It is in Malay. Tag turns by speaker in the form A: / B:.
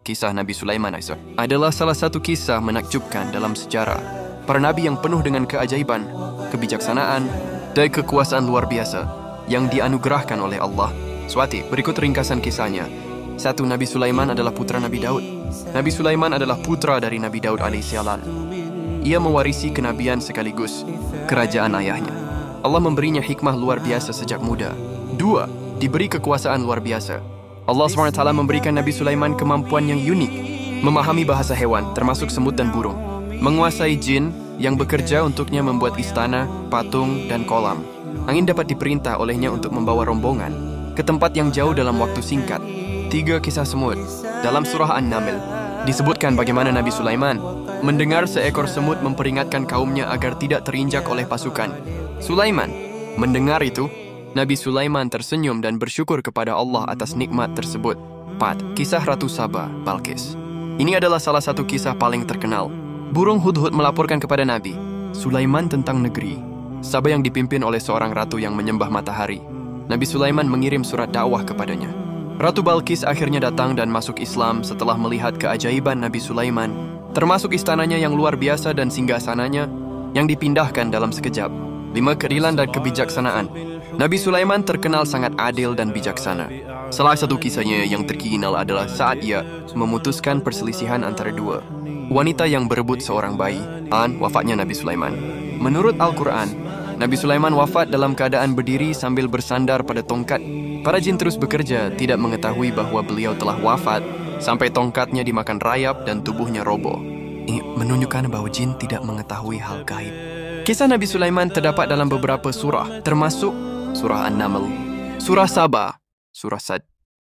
A: Kisah Nabi Sulaiman adalah salah satu kisah menakjubkan dalam sejarah. Para nabi yang penuh dengan keajaiban, kebijaksanaan, dan kekuasaan luar biasa yang dianugerahkan oleh Allah. Berikut ringkasan kisahnya. 1. Nabi Sulaiman adalah putra Nabi Daud. Nabi Sulaiman adalah putra dari Nabi Daud alaihissalam. Ia mewarisi kenabian sekaligus kerajaan ayahnya. Allah memberinya hikmah luar biasa sejak muda. 2. Diberi kekuasaan luar biasa. Allah SWT memberikan Nabi Sulaiman kemampuan yang unik, memahami bahasa hewan, termasuk semut dan burung, menguasai jin yang bekerja untuknya membuat istana, patung, dan kolam. Angin dapat diperintah olehnya untuk membawa rombongan ke tempat yang jauh dalam waktu singkat. 3. Kisah semut. Dalam surah An-Naml disebutkan bagaimana Nabi Sulaiman mendengar seekor semut memperingatkan kaumnya agar tidak terinjak oleh pasukan. Sulaiman mendengar itu, Nabi Sulaiman tersenyum dan bersyukur kepada Allah atas nikmat tersebut. 4. Kisah Ratu Saba, Balqis. Ini adalah salah satu kisah paling terkenal. Burung hudhud melaporkan kepada Nabi Sulaiman tentang negeri Saba yang dipimpin oleh seorang ratu yang menyembah matahari. Nabi Sulaiman mengirim surat dakwah kepadanya. Ratu Balqis akhirnya datang dan masuk Islam setelah melihat keajaiban Nabi Sulaiman, termasuk istananya yang luar biasa dan singgasananya yang dipindahkan dalam sekejap. 5. Keadilan dan kebijaksanaan. Nabi Sulaiman terkenal sangat adil dan bijaksana. Salah satu kisahnya yang terkenal adalah saat ia memutuskan perselisihan antara dua wanita yang berebut seorang bayi. Wafatnya Nabi Sulaiman. Menurut Al-Quran, Nabi Sulaiman wafat dalam keadaan berdiri sambil bersandar pada tongkat. Para jin terus bekerja, tidak mengetahui bahwa beliau telah wafat, sampai tongkatnya dimakan rayap dan tubuhnya roboh. Ini menunjukkan bahwa jin tidak mengetahui hal gaib. Kisah Nabi Sulaiman terdapat dalam beberapa surah, termasuk surah An-Naml, surah Saba, surah Sad,